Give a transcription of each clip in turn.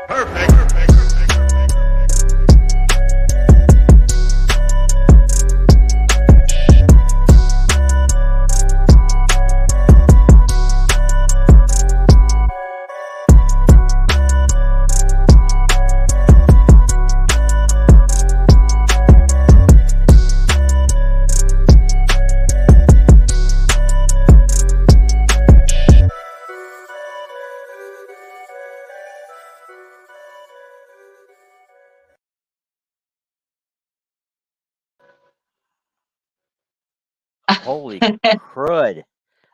Perfect. Holy crud.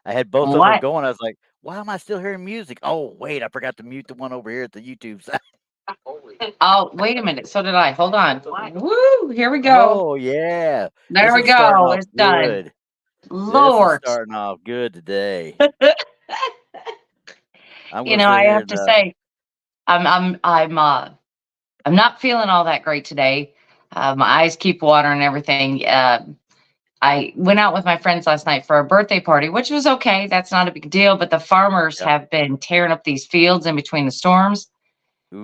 I had both of them What? going. I was like, why am I still hearing music? Oh, wait, I forgot to mute the one over here at the YouTube side. Oh, wait a minute. So did I. Hold on. Woo! Here we go. Oh, yeah. There This we is starting go. off It's done. good. This is Lord. starting off good today. I'm You gonna know, sit I here have and to say, I'm not feeling all that great today. My eyes keep watering and everything. I went out with my friends last night for a birthday party, which was okay. That's not a big deal. But the farmers yeah. have been tearing up these fields in between the storms.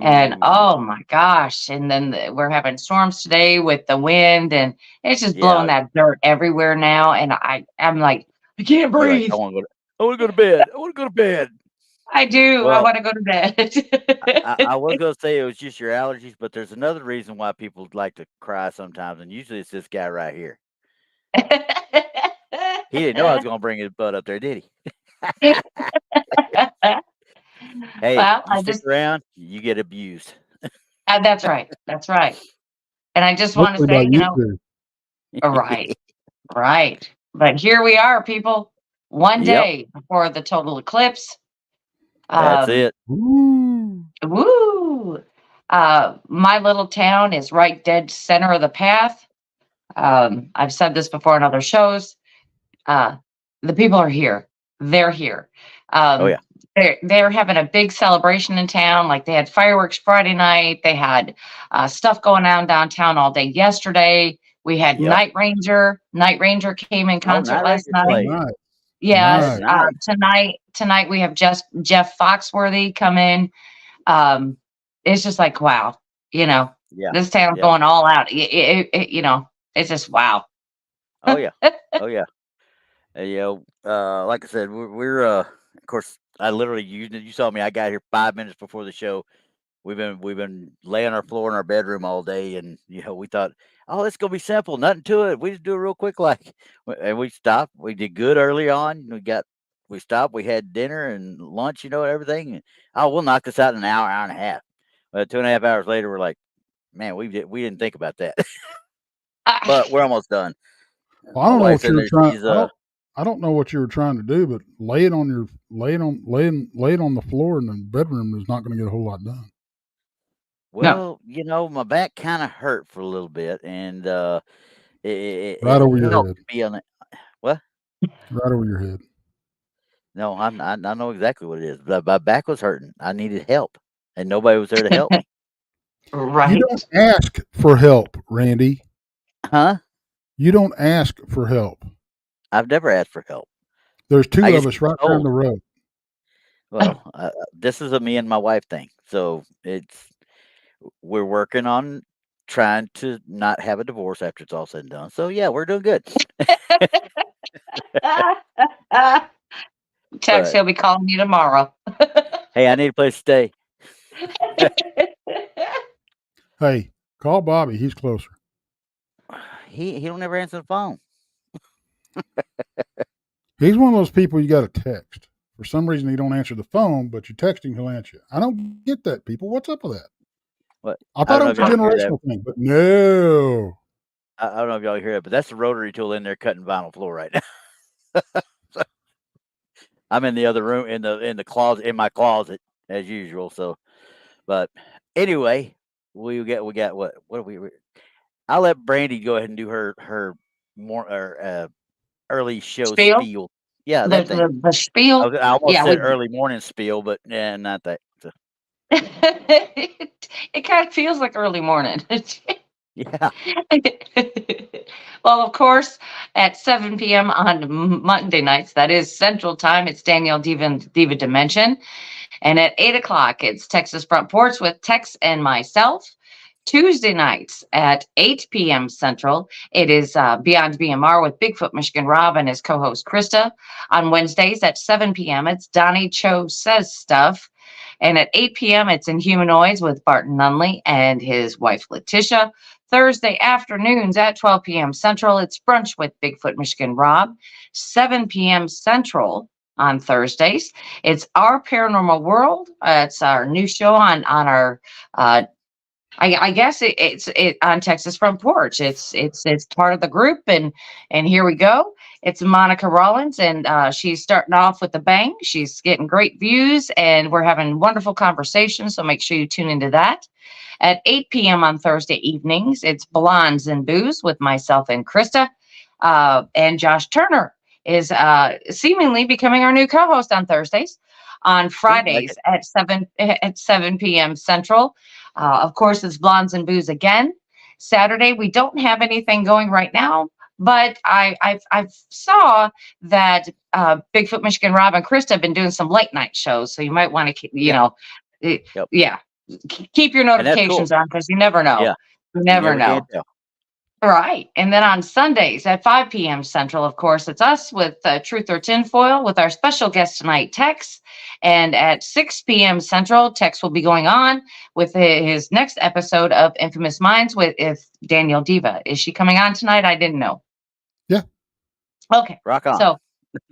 And Ooh. oh my gosh. And then we're having storms today with the wind, and it's just blowing Yeah. that dirt everywhere now. And I'm like, I can't You're like, breathe. I wanna go to bed. I wanna go to bed. I do. I Well, want to go to I was bed. gonna say it was just your allergies, but there's another reason why people like to cry sometimes, and usually it's this guy right here. He didn't know I was gonna bring his butt up there, did he? Hey, Well, you stick around, you get abused. that's right. That's right. And I just want to Mostly by say, you two. right, right. But here we are, people. One Yep, day before the total eclipse. that's Um, it. Ooh. woo! My little town is right dead center of the path. I've said this before in other shows. Uh, the people are here. They're here. Oh yeah, They're having a big celebration in town. Like they had fireworks Friday night. They had stuff going on downtown all day yesterday. We had yep. Night Ranger. Night Ranger came in Oh, concert Night last Ranger night. played. Nice. Yes. Nice. Nice. Tonight we have just Jeff Foxworthy come in. Um, it's just like wow. You know, Yeah, this town's yep. going all out. It's just wow. Oh yeah, oh yeah. Yeah, like I said, we're of course, I literally you saw me. I got here 5 minutes before the show. We've been laying on our floor in our bedroom all day, and we thought, oh, it's gonna be simple, nothing to it. We just do it real quick, like, and we stopped. We did good early on. We stopped. We had dinner and lunch, everything. And, oh, we'll knock this out in an hour, hour and a half. 2.5 hours later, we're like, man, we didn't think about that, but we're almost done. Well, I My don't know wife's what you in were there. trying. She's I don't know what you were trying to do, but lay it on the floor in the bedroom is not going to get a whole lot done. No. well, my back kind of hurt for a little bit, and Right it over your helped head. to be on it. What? Right over your head. No, I know exactly what it is. But my back was hurting. I needed help, and nobody was there to help me. You Right. don't ask for help, Randy. Huh? You don't ask for help. I've never asked for help. There's two I of just us get right down told. the road. Well, this is a me and my wife thing. So we're working on trying to not have a divorce after it's all said and done. So yeah, we're doing good. Tex, But he'll be calling you tomorrow. hey, I need a place to stay. Hey, call Bobby. He's closer. He don't ever answer the phone. He's one of those people you got to text. For some reason, he don't answer the phone, but you text him, he'll answer. I don't get that, people. What's up with that? What? I thought don't it know was if a y'all hear that. generational thing, but no. I don't know if y'all hear it, but that's the rotary tool in there cutting vinyl floor right now. I'm in the other room in the closet in my closet as usual. So, but anyway, we got what do we? I'll let Brandy go ahead and do her more early show Spiel? spiel. Yeah, that thing. The spiel. I almost Yeah, said early morning spiel, but not that. So. it kind of feels like early morning. Yeah. Well, of course, at 7 p.m. on Monday nights, that is Central Time, it's Danielle Diva Dimension. And at 8 o'clock, it's Texas Front Porch with Tex and myself. Tuesday nights at 8 p.m. Central, it is Beyond BMR with Bigfoot Michigan Rob and his co-host Krista. On Wednesdays at 7 p.m., it's Donnie Cho Says Stuff. And at 8 p.m., it's Inhumanoids with Barton Nunley and his wife Letitia. Thursday afternoons at 12 p.m. Central, it's Brunch with Bigfoot Michigan Rob. 7 p.m. Central on Thursdays, it's Our Paranormal World. It's our new show on our I guess it's on Texas Front Porch. It's part of the group, and here we go. It's Monica Rollins, and she's starting off with a bang. She's getting great views, and we're having wonderful conversations. So make sure you tune into that. At 8 p.m. on Thursday evenings, it's Blondes and Booze with myself and Krista, and Josh Turner is seemingly becoming our new co-host on Thursdays. On Fridays at 7 p.m. Central. Of course, it's Blondes and Booze again. Saturday, we don't have anything going right now, but I've saw that Bigfoot Michigan Rob and Krista have been doing some late night shows, so you might want to, keep your notifications on because you never know. Yeah. You never know. Can tell. Right. And then on Sundays at 5 p.m. Central, of course, it's us with Truth or Tinfoil with our special guest tonight, Tex. And at 6 p.m. Central, Tex will be going on with his next episode of Infamous Minds with Danielle Diva. Is she coming on tonight? I didn't know. Yeah. Okay. Rock on. So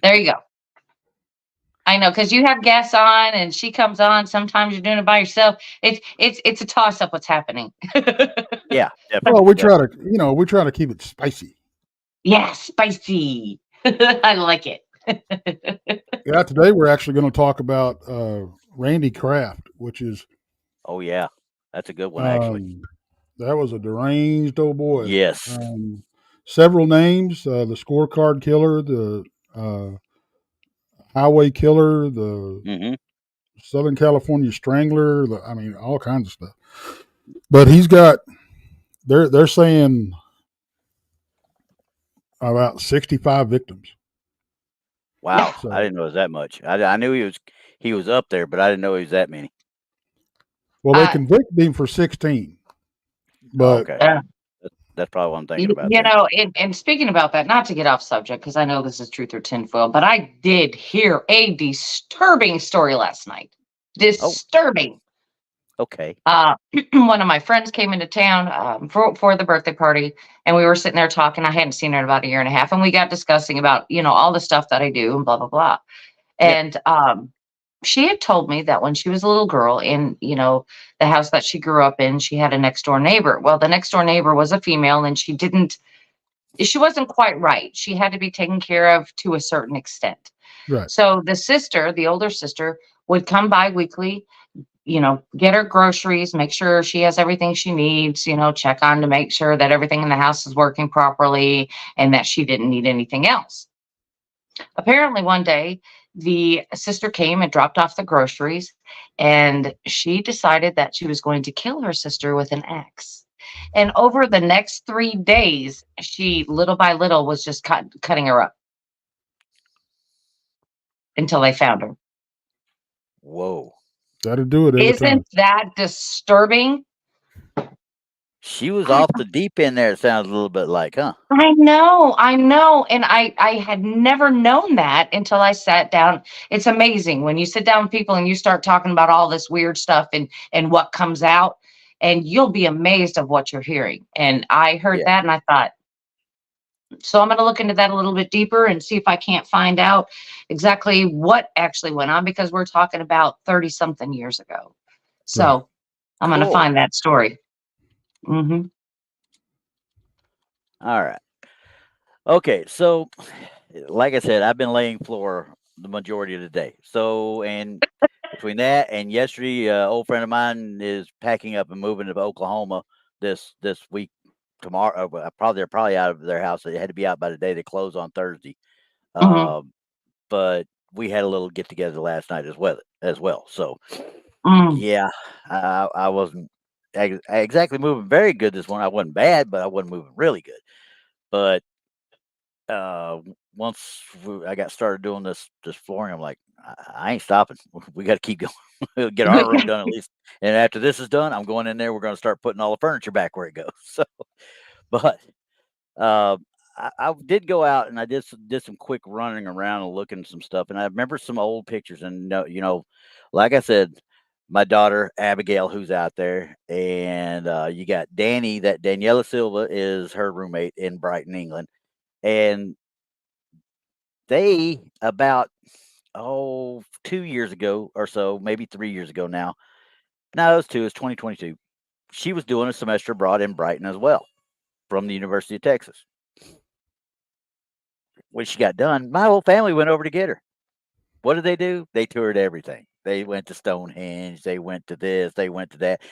there you go. I know, because you have guests on and she comes on. Sometimes you're doing it by yourself. It's a toss up what's happening. Yeah, definitely. Well, we try to keep it spicy. Yeah, spicy. I like it. Yeah, today we're actually going to talk about Randy Kraft, which is Oh yeah, that's a good one actually. That was a deranged old boy. Yes. Several names: the scorecard killer, the highway killer, the Southern California strangler. All kinds of stuff. But he's got. They're saying about 65 victims. Wow, So, I didn't know it was that much. I knew he was up there, but I didn't know he was that many. well, they convicted him for 16. But okay. That's probably what I'm thinking about. You know, and speaking about that, not to get off subject, because I know this is Truth or Tinfoil, but I did hear a disturbing story last night. Disturbing. Okay. One of my friends came into town for the birthday party, and we were sitting there talking. I hadn't seen her in about a year and a half, and we got discussing about, all the stuff that I do and blah, blah, blah. And she had told me that when she was a little girl in, the house that she grew up in, she had a next door neighbor. Well, the next door neighbor was a female, and she wasn't quite right. She had to be taken care of to a certain extent. Right. So the older sister, would come by weekly, get her groceries, make sure she has everything she needs, check on to make sure that everything in the house is working properly and that she didn't need anything else. Apparently one day, the sister came and dropped off the groceries, and she decided that she was going to kill her sister with an axe. And over the next 3 days, she little by little was just cutting her up until they found her. Whoa. That'll do it. Isn't that disturbing? She was off the deep end there. It sounds a little bit like, huh? I know. And I had never known that until I sat down. It's amazing when you sit down with people and you start talking about all this weird stuff and what comes out, and you'll be amazed of what you're hearing. And I heard that and I thought, so I'm going to look into that a little bit deeper and see if I can't find out exactly what actually went on, because we're talking about 30 something years ago. So Right. I'm going to find that story. Mm-hmm. All right. Okay. So, like I said, I've been laying floor the majority of the day. So, and between that and yesterday, old friend of mine is packing up and moving to Oklahoma this week. Tomorrow, they're probably out of their house. They had to be out by the day. They close on Thursday. But we had a little get together last night as well. So, yeah, I wasn't exactly moving very good this morning. I wasn't bad, but I wasn't moving really good. But once I got started doing this flooring, I'm like, I ain't stopping. We got to keep going. We'll get our room done at least. And after this is done, I'm going in there. We're going to start putting all the furniture back where it goes. So, but I did go out and I did some quick running around and looking at some stuff. And I remember some old pictures. And like I said, my daughter Abigail, who's out there, and you got Danny. That Daniela Silva is her roommate in Brighton, England, and they about 2 years ago or so, maybe 3 years ago now. No, it was 2022. She was doing a semester abroad in Brighton as well from the University of Texas. When she got done, my whole family went over to get her. What did they do? They toured everything. They went to Stonehenge. They went to this. They went to that.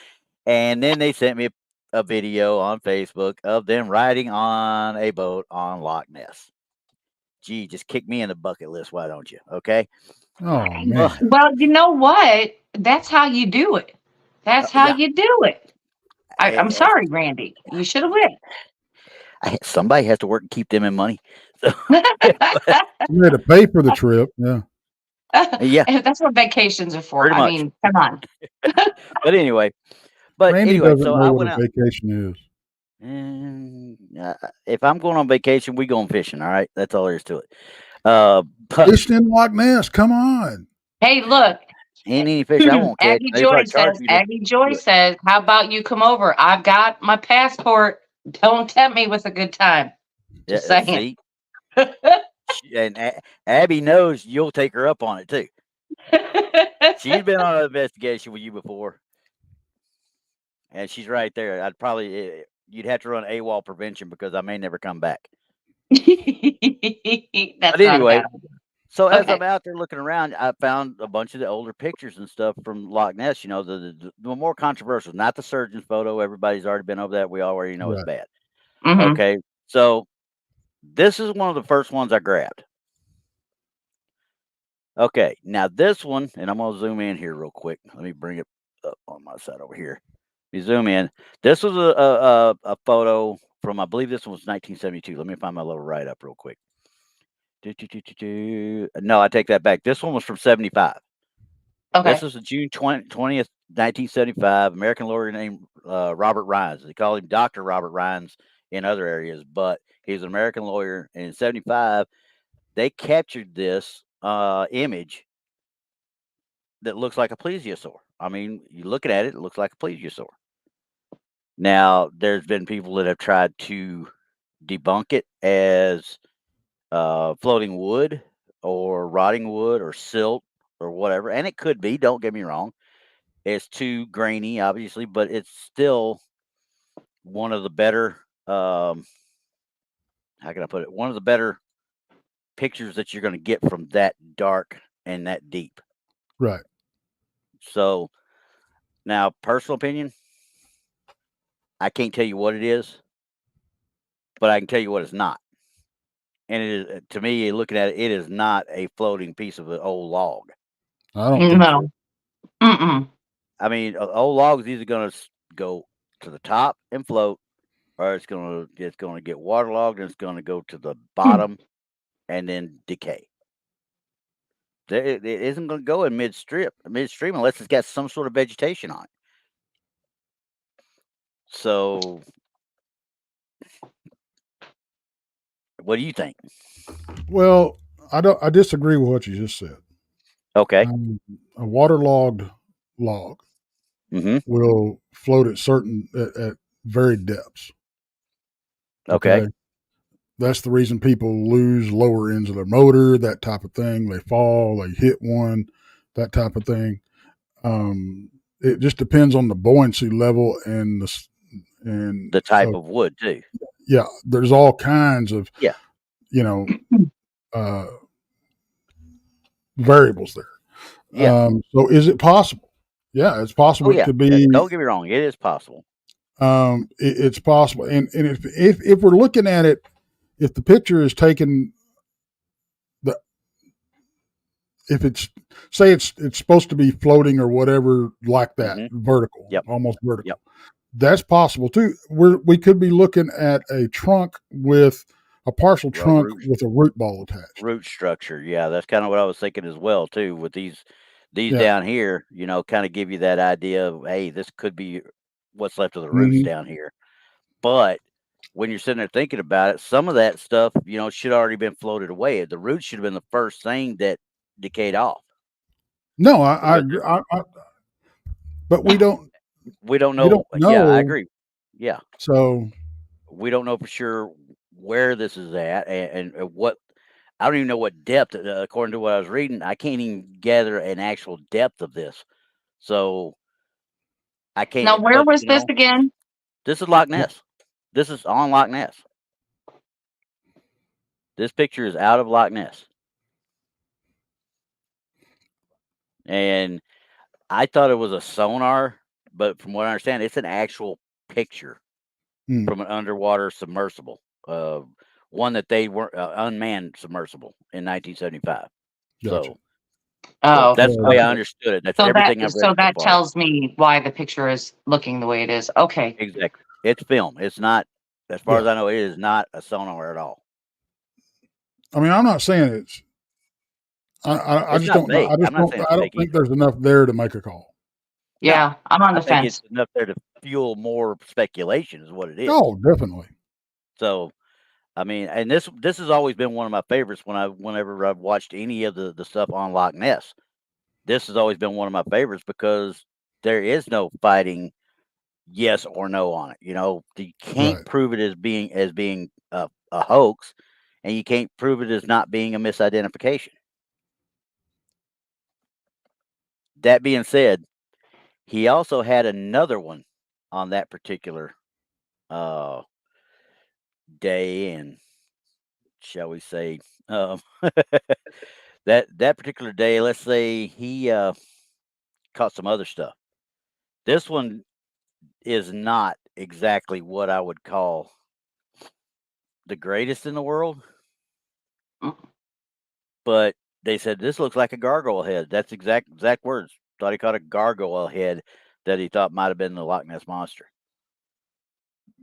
And then they sent me a video on Facebook of them riding on a boat on Loch Ness. Gee, just kick me in the bucket list. Why don't you? Okay. Oh man. Well, you know what? That's how you do it. That's how Yeah. you do it. I'm sorry, Randy. You should have went. Somebody has to work and keep them in money. So, You had to pay for the trip. Yeah. yeah, That's what vacations are for. pretty I much. mean, come on. But anyway, Randy doesn't so know I what went a out. vacation is. And if I'm going on vacation, we going fishing. All right, that's all there is to it. But Fishing in Loch Ness. Come on. Hey, look. ain't any fish I won't catch. Aggie They Joy probably charge says, me to. "How about you come over? I've got my passport. Don't tempt me with a good time." Just saying. See, and Abby knows you'll take her up on it too. She's been on an investigation with you before, and she's right there. You'd have to run AWOL prevention because I may never come back. That's But anyway, not a bad idea. so as Okay. I'm out there looking around, I found a bunch of the older pictures and stuff from Loch Ness. The more controversial, not the surgeon's photo. Everybody's already been over that. We already know it's bad. Mhm. Okay, so this is one of the first ones I grabbed. Okay, now this one, and I'm gonna zoom in here real quick. Let me bring it up on my side over here. You zoom in. This was a photo from, I believe this one was 1972. Let me find my little write up real quick. No, I take that back. This one was from 75. Okay. This is a June 20th, 1975. American lawyer named Robert Rhines. They call him Dr. Robert Rhines in other areas, but he's an American lawyer. And in 75, they captured this image that looks like a plesiosaur. I mean, you looking at it, it looks like a plesiosaur. Now, there's been people that have tried to debunk it as floating wood or rotting wood or silt or whatever. And it could be, don't get me wrong. It's too grainy, obviously, but it's still one of the better, how can I put it? One of the better pictures that you're going to get from that dark and that deep. Right. So now, personal opinion, I can't tell you what it is, but I can tell you what it's not. And it is, to me, looking at it, it is not a floating piece of an old log. I don't think so. No. Mm-mm. I mean, an old log is either going to go to the top and float, or it's going to get waterlogged and it's going to go to the bottom and then decay. It isn't going to go in midstream unless it's got some sort of vegetation on it. So, what do you think? Well, I disagree with what you just said. Okay. A waterlogged log Mm-hmm. will float at varied depths. Okay. That's the reason people lose lower ends of their motor, that type of thing. They fall, they hit one, that type of thing. It just depends on the buoyancy level and the type of wood too. Yeah, there's all kinds of variables there. Yeah. So is it possible? Yeah, it's possible. It could be. Don't get me wrong, it is possible. It's possible, and if we're looking at it, if the picture is taken if it's say it's supposed to be floating or whatever like that, vertical, Yep. almost vertical. Yep. That's possible too. We could be looking at a trunk with a partial trunk with a root ball attached. Root structure. Yeah, that's kind of what I was thinking as well too. With these Yeah. down here, you know, kind of give you that idea of, hey, this could be what's left of the roots down here. But when you're sitting there thinking about it, some of that stuff, you know, should already been floated away. The roots should have been the first thing that decayed off. No, I agree. But we don't. We don't We know. don't know. Yeah, I agree. Yeah. So we don't know for sure where this is at and what. I don't even know what depth. According to what I was reading, I can't even gather an actual depth of this. So I can't. Now, where but, was you this know, again? This is Loch Ness. This is on Loch Ness. This picture is out of Loch Ness. And I thought it was a sonar, but from what I understand, it's an actual picture from an underwater submersible. One that they were unmanned submersible in 1975. Gotcha. Oh, that's the way I understood it. That's so everything I've read so that far. tells me why the picture is looking the way it is. Okay. Exactly. It's film. It's not, as far as I know, it is not a sonar at all. I mean, I'm not saying it's. I just don't know. I don't think there's enough there to make a call. Yeah, no, I'm on the fence. It's enough there to fuel more speculation, is what it is. Oh, definitely. So, I mean, and this has always been one of my favorites whenever I've watched any of the stuff on Loch Ness. This has always been one of my favorites because there is no fighting yes or no on it. You know, you can't prove it as being a hoax, and you can't prove it as not being a misidentification. That being said, he also had another one on that particular day, and shall we say, that particular day, let's say he caught some other stuff. This one is not exactly what I would call the greatest in the world, but they said this looks like a gargoyle head. That's exact words. Thought he caught a gargoyle head that he thought might have been the Loch Ness monster.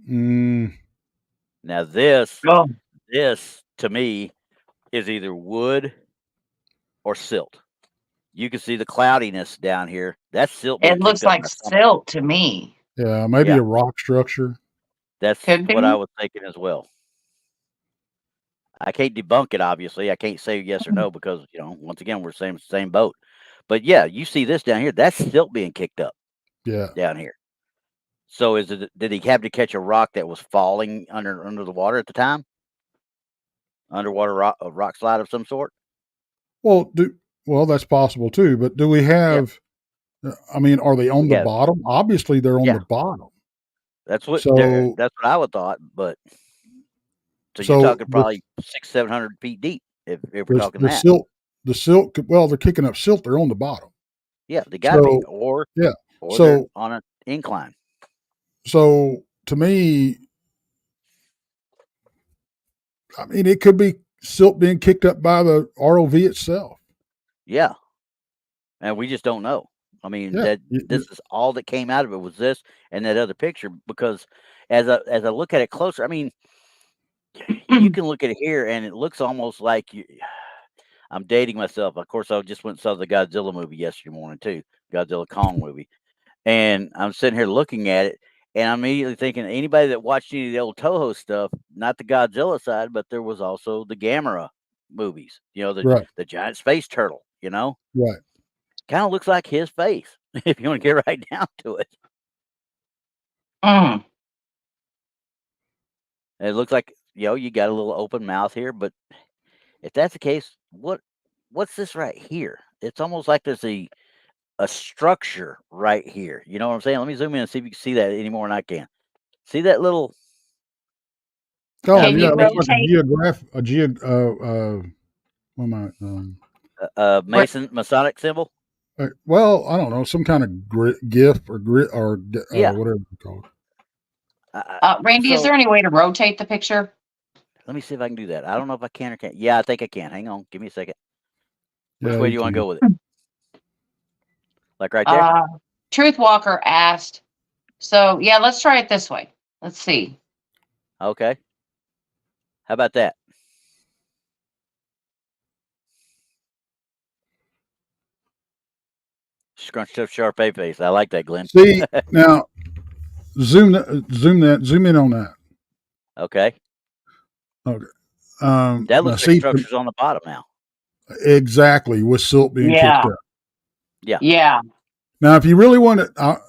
Now this to me is either wood or silt. You can see the cloudiness down here. That's silt. It looks like silt to me. Yeah, maybe a rock structure. That's what I was thinking as well. I can't debunk it, obviously. I can't say yes or no because, you know, once again, we're same boat. But yeah, you see this down here. That's silt being kicked up. Yeah. Down here. So did he have to catch a rock that was falling under the water at the time? Underwater rock slide of some sort? Well, that's possible too. But do we have? Yeah. I mean, are they on the bottom? Obviously, they're on the bottom. That's what I would thought. But so you're talking probably 600-700 feet deep if we're talking that. The silt. Well, they're kicking up silt. They're on the bottom. Yeah, they got to be, or they're on an incline. So to me, I mean, it could be silt being kicked up by the ROV itself. Yeah, and we just don't know. I mean, this is all that came out of it was this and that other picture. Because as I look at it closer, I mean, you can look at it here, and it looks almost like I'm dating myself. Of course, I just went and saw the Godzilla movie yesterday morning too, Godzilla Kong movie, and I'm sitting here looking at it. And I'm immediately thinking, anybody that watched any of the old Toho stuff, not the Godzilla side, but there was also the Gamera movies, you know, the giant space turtle, you know? Right. Kind of looks like his face, if you want to get right down to it. It looks like, you know, you got a little open mouth here, but if that's the case, what's this right here? It's almost like there's a structure right here. You know what I'm saying? Let me zoom in and see if you can see that any more than I can. See that little? Oh, yeah, that's like Masonic symbol. Well, I don't know, some kind of GIF or grit or whatever it's called. Randy, is there any way to rotate the picture? Let me see if I can do that. I don't know if I can or can't. Yeah, I think I can. Hang on, give me a second. Which Yeah, way you do you want to can. go with it? Like right there? Truth Walker asked. So yeah, let's try it this way. Let's see. Okay. How about that? Scrunched up sharp A face. I like that, Glenn. See now, zoom in on that. Okay. Okay. That Now looks like see structures on the bottom now. exactly with silt being kicked Yeah. up. Yeah. Yeah. Now, if you really want to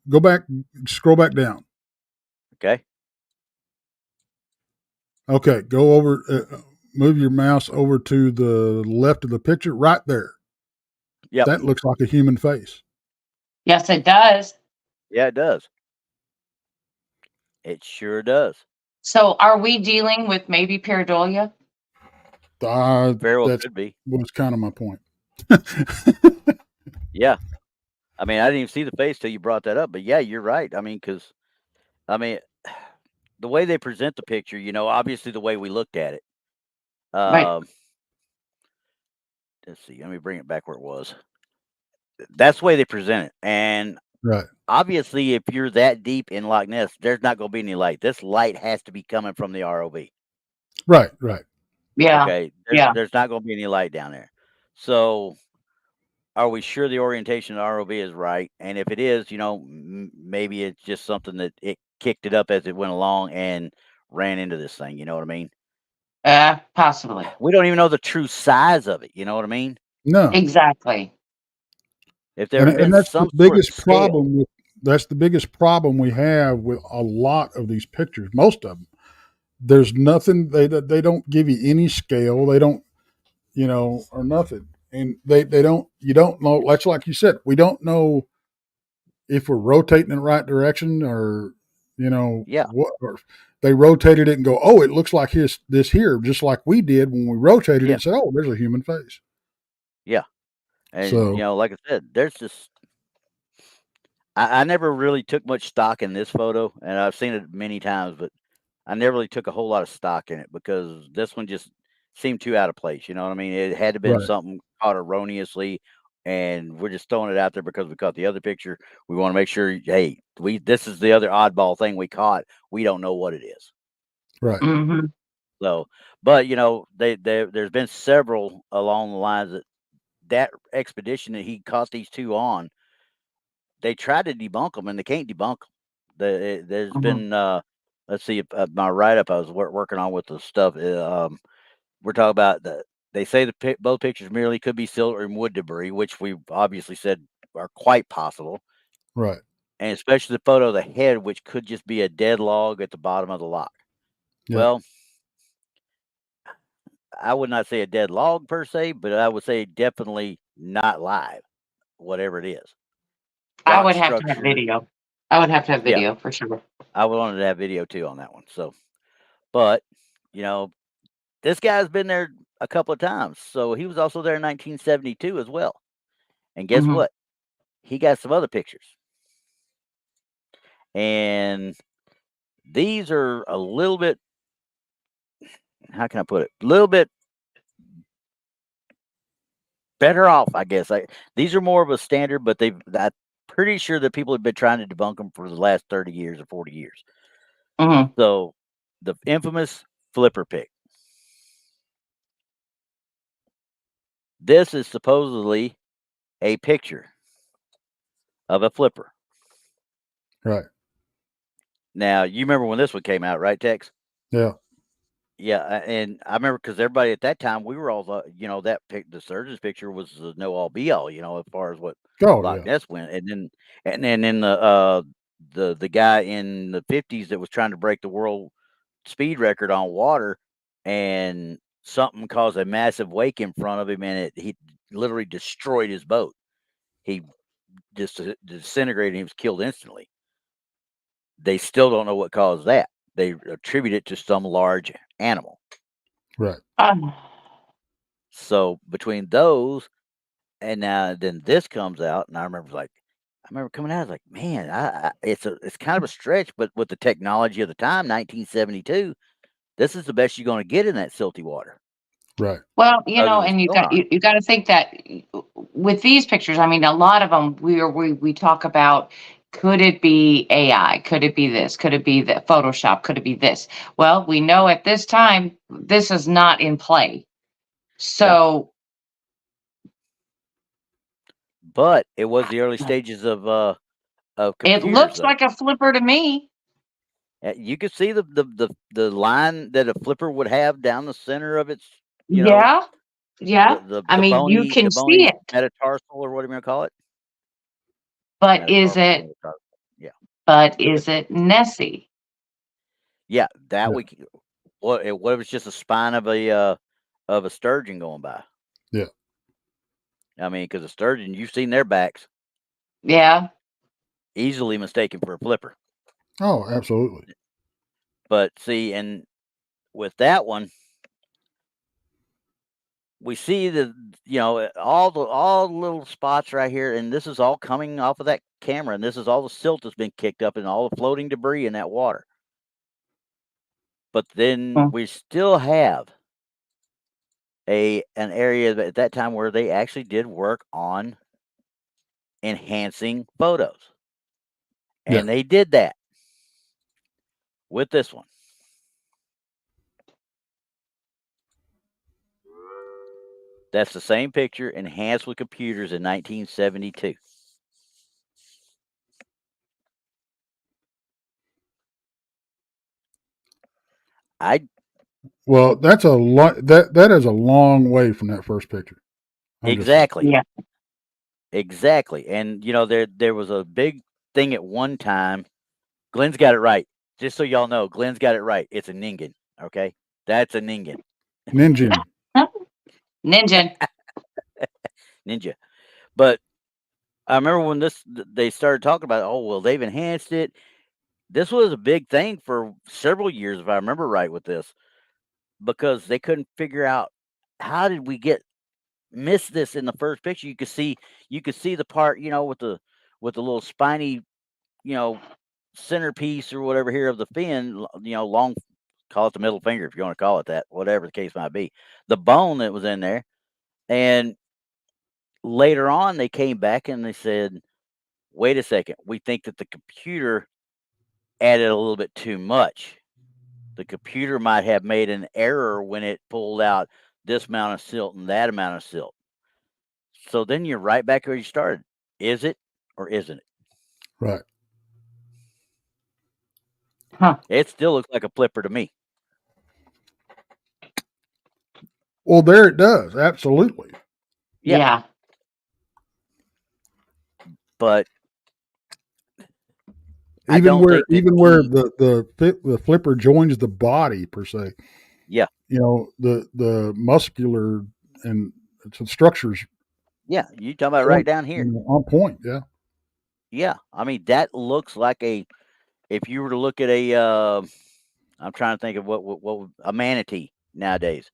go back, scroll back down. Okay. Okay, go over. Move your mouse over to the left of the picture, right there. Yep. That looks like a human face. Yes, it does. Yeah, it does. It sure does. So are we dealing with maybe pareidolia? Very well That could be. was kind of my point. Yeah. I mean, I didn't even see the face till you brought that up, but yeah, you're right. I mean, because the way they present the picture, obviously the way we looked at it. Right. Let's see. Let me bring it back where it was. That's the way they present it, and Right. obviously, if you're that deep in Loch Ness, there's not going to be any light. This light has to be coming from the ROV. Right. Right. Yeah. Okay. Yeah. There's not going to be any light down there. So, are we sure the orientation of the ROV is right? And if it is, maybe it's just something that it kicked it up as it went along and ran into this thing. You know what I mean? Possibly. We don't even know the true size of it. You know what I mean? No. Exactly. If there had been that's some the biggest sort of scale, problem with that's the biggest problem we have with a lot of these pictures. Most of them, there's nothing. They don't give you any scale. They don't, or nothing. And they don't. You don't know. That's like you said. We don't know if we're rotating in the right direction or yeah, what. Or they rotated it and go, oh, it looks like this here, just like we did when we rotated it yeah, and said, oh, there's a human face. yeah. And So like I said, there's just I never really took much stock in this photo, and I've seen it many times, but I never really took a whole lot of stock in it because this one just seemed too out of place. You know what I mean? It had to been right, something caught erroneously, and we're just throwing it out there because we caught the other picture. We want to make sure, hey, this is the other oddball thing we caught. We don't know what it is. right, Mm-hmm. So, but there's been several along the lines that expedition that he caught these two on. They tried to debunk them, and they can't debunk them. There's Mm-hmm. been let's see, my write up I was working on with the stuff. We're talking about they say both pictures merely could be silt and wood debris, which we obviously said are quite possible, right. and especially the photo of the head, which could just be a dead log at the bottom of the lock. Yeah. Well, I would not say a dead log per se, but I would say definitely not live, whatever it is. I Rock would have to have structure. video. I would have to have Yeah. video for sure. I would wanted to have video too on that one. So, but this guy's been there a couple of times. So he was also there in 1972 as well. And guess Mm-hmm. what? He got some other pictures. And these are a little bit, how can I put it? A little bit better off, I guess. These are more of a standard, but I'm pretty sure that people have been trying to debunk them for the last 30 years or 40 years. Mm-hmm. So the infamous flipper pick. This is supposedly a picture of a flipper. Right. Now, you remember when this one came out, right, Tex? Yeah. Yeah, and I remember because everybody at that time, we were all, the surgeon's picture was the know all be all, as far as what Oh, Loch yeah. Ness went, and then the guy in the 50s that was trying to break the world speed record on water, and something caused a massive wake in front of him, and he literally destroyed his boat. He just disintegrated. And he was killed instantly. They still don't know what caused that. They attribute it to some large animal. Right. So between those and now then this comes out, and I remember coming out, I was like, man, it's kind of a stretch, but with the technology of the time, 1972, this is the best you're going to get in that silty water. Right. Well, you other know, than and sonar. you got to think that with these pictures, I mean, a lot of them we talk about. Could it be AI? Could it be this? Could it be the Photoshop? Could it be this? Well, we know at this time this is not in play. So But it was the early stages of it computers, looks though. like a flipper to me. You could see the line that a flipper would have down the center of its, Yeah, yeah. I the mean, you bony can see it, metatarsal, or whatever you want to call it. but is Metatarsal, it? metatarsal. Yeah, But is it Nessie? yeah. That Yeah. we could, what if it's just a spine of a sturgeon going by? Yeah. I mean, because a sturgeon, you've seen their backs, Yeah, easily mistaken for a flipper. Oh, absolutely. But see, and with that one, we see all the little spots right here, and this is all coming off of that camera, and this is all the silt that's been kicked up and all the floating debris in that water. But then Mm. we still have an area at that time where they actually did work on enhancing photos, Yeah. and they did that with this one. That's the same picture enhanced with computers in 1972. I Well, that's a lot. That is a long way from that first picture. I'm just saying. exactly. yeah. Exactly. And there was a big thing at one time. Glenn's got it right. Just so y'all know, Glenn's got it right. It's a ningen. Okay. That's a ningen. Ninja. Ninja. Ninja. But I remember when they started talking about, oh, well, they've enhanced it. This was a big thing for several years, if I remember right, with this, because they couldn't figure out how did we miss this in the first picture. You could see the part, with the little spiny, you know, centerpiece or whatever here of the fin, long, call it the middle finger if you want to call it that, whatever the case might be, the bone that was in there. And later on, they came back and they said, wait a second, we think that the computer added a little bit too much. The computer might have made an error when it pulled out this amount of silt and that amount of silt. So then you're right back where you started. Is it or isn't it? Right. Huh. It still looks like a flipper to me. Well, there it does. Absolutely. Yeah. Yeah. But I Even don't where think that even where the flipper joins the body per se. Yeah. The muscular and the structures. Yeah, you talking about right down here. On point. Yeah. Yeah, I mean that looks like if you were to look at I'm trying to think of what a manatee nowadays.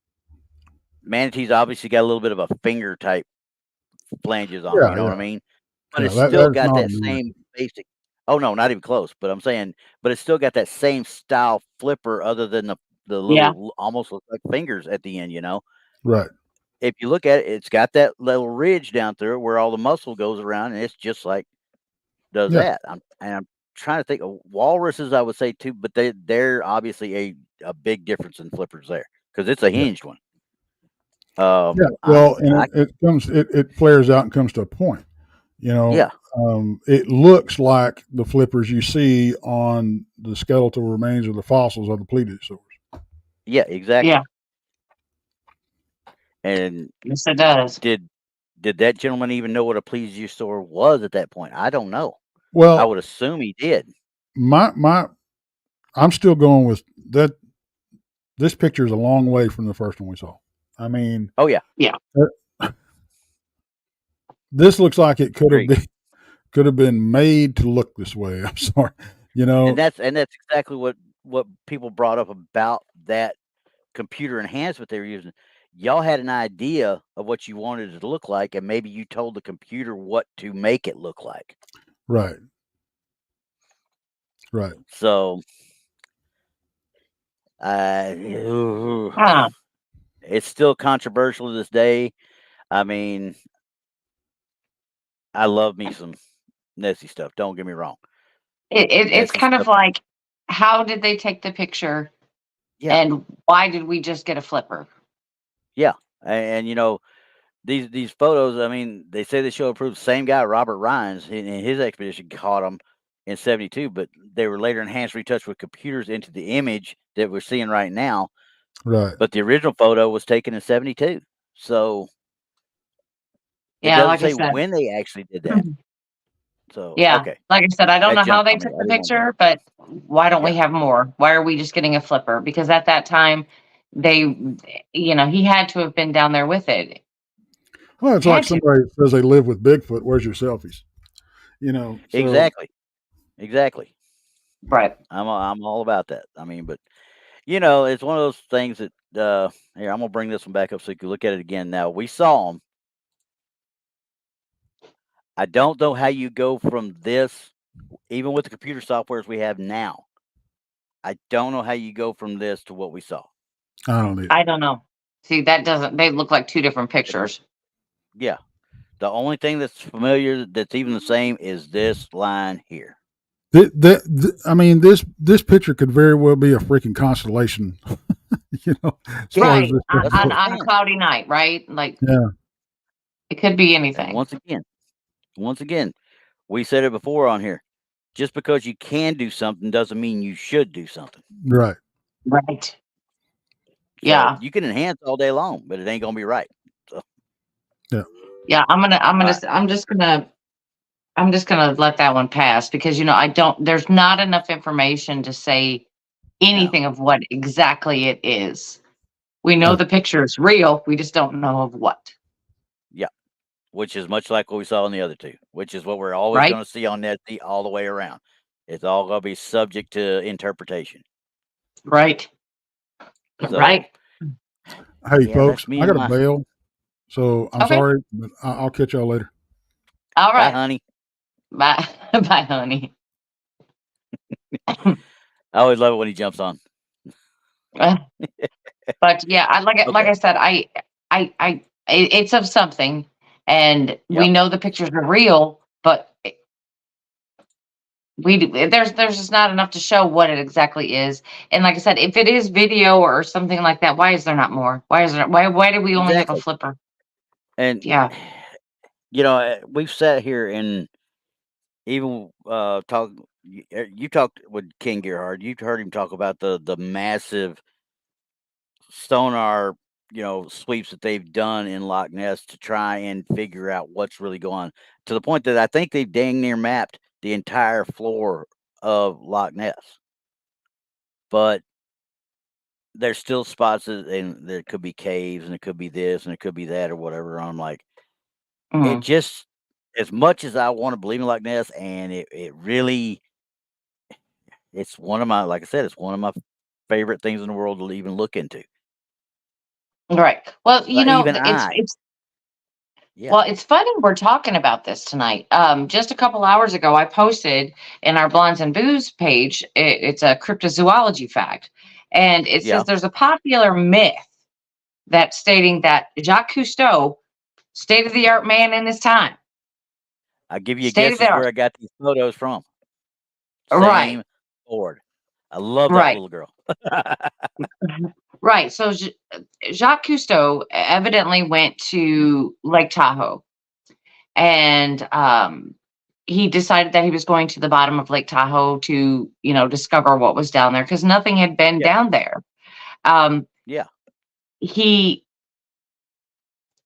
Manatees obviously got a little bit of a finger type flanges on them, you know what I mean? But Yeah. it's still That's got not that same basic. Oh no, not even close. But I'm saying, but it's still got that same style flipper, other than the Yeah. little almost look like fingers at the end. right. If you look at it, it's got that little ridge down through it where all the muscle goes around, and it's just like does Yeah. that. I'm trying to think of walruses, I would say too, but they're obviously a big difference in flippers there because it's a Yeah. hinged one. Yeah. I'm Well, and it flares out and comes to a point. yeah, It looks like the flippers you see on the skeletal remains of the fossils of the plesiosaurs. yeah, exactly. Yeah. And Yes, it does. did that gentleman even know what a plesiosaur was at that point? I don't know. I Well, would assume he did. I'm still going with that. This picture is a long way from the first one we saw. I mean, Oh yeah, this looks like it agreed. could have been made to look this way. I'm sorry, And that's exactly what people brought up about that computer enhancement they were using. Y'all had an idea of what you wanted it to look like, and maybe you told the computer what to make it look like. right, right. So, Huh. It's still controversial to this day. I mean, I love me some Nessie stuff. Don't get me wrong. It's Nessie kind of stuff. like, how did they take the picture, Yeah. and why did we just get a flipper? Yeah. And you know, these photos, I mean, they say the show approved. Same guy, Robert Rhines, in his expedition caught them in 72, but they were later enhanced, retouched with computers into the image that we're seeing right now. Right. But the original photo was taken in 72. So it Yeah, doesn't like I say said. when they actually did that. So, Yeah, okay. like I said, I don't That know how jumped they on me. took I the didn't want to. picture, but why don't we Yeah. have more? Why are we just getting a flipper? Because at that time, they, he had to have been down there with it. Well, it's like Had to. somebody says they live with Bigfoot. Where's your selfies? So Exactly. Exactly. Right. I'm all about that. I mean, but you know, it's one of those things that here, I'm gonna bring this one back up so you can look at it again. Now we saw them. I don't know how you go from this, even with the computer softwares we have now. I don't know how you go from this to what we saw. I don't either. I don't know. See, they look like two different pictures. Yeah. The only thing that's familiar that's even the same is this line here. I mean, this picture could very well be a freaking constellation. As far as Right. this On, That's what on, I'm on a saying. cloudy night, right? Like, Yeah. it could be And anything. once again, we said it before on here. Just because you can do something doesn't mean you should do something. Right. Right. So Yeah. you can enhance all day long, but it ain't gonna be right. So Yeah. Yeah. all right. I'm just gonna let that one pass because there's not enough information to say No. anything of what exactly it is. We know Yeah. the picture is real, we just don't know of what. Yeah. Which is much like what we saw in the other two, which is what we're always Right? gonna see on Netflix all the way around. It's all gonna be subject to interpretation. Right. So Right. Hey, yeah, that's folks, me I and got a my bail, so I'm Okay. sorry, but I'll catch y'all later. All bye, right. honey. Bye. Bye, honey. I always love it when he jumps on. But yeah, like Okay. I said, it's of something, and we Yep. know the pictures are real, but there's just not enough to show what it exactly is. And like I said, if it is video or something like that, why is there not more? Why do we only have a Exactly. flipper? And Yeah. you know, we've sat here and even you talked with King Gerhard. You've heard him talk about the massive sonar, sweeps that they've done in Loch Ness to try and figure out what's really going on. To the point that I think they've dang near mapped the entire floor of Loch Ness. But there's still spots and there could be caves and it could be this and it could be that or whatever. I'm like, it Mhm. just as much as I want to believe in Loch Ness, and it really, it's one of my, like I said, it's one of my favorite things in the world to even look into. Right. Well, But even well, yeah, it's funny we're talking about this tonight. Just a couple hours ago, I posted in our Blondes and Booze page. It's a cryptozoology fact, and it says yeah. there's a popular myth that's stating that Jacques Cousteau, state of the art man in his time, I give you state of the guesses art. where I got these photos from. Right. Same board. I love that Right. little girl. Right. So Jacques Cousteau evidently went to Lake Tahoe, and he decided that he was going to the bottom of Lake Tahoe to, discover what was down there because nothing had been Yeah, down there. Um, yeah, he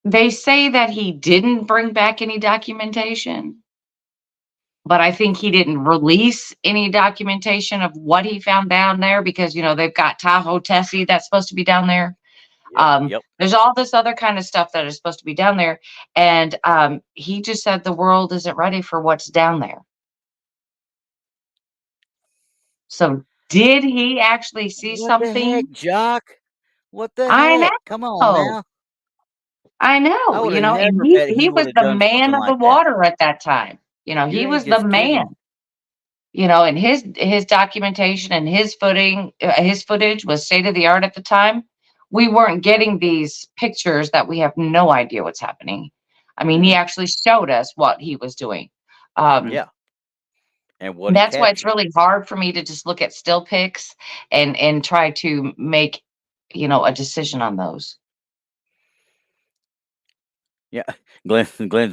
They say that he didn't bring back any documentation, but I think he didn't release any documentation of what he found down there because they've got Tahoe Tessie that's supposed to be down there. yep. There's all this other kind of stuff that is supposed to be down there, and he just said the world isn't ready for what's down there. So, did he actually see What the heck, something? Jock? What the I heck? Come on know. now. I I know, would have and never he bet he he would was have the done man something of the like that. water at that time. You He ain't was the just kidding. man. And his documentation and his footage was state of the art at the time. we weren't getting these pictures that we have no idea what's happening. I mean, he actually showed us what he was doing. Yeah, and what he That's why it's captured. really hard for me to just look at still pics and try to make, a decision on those. Yeah, Glenn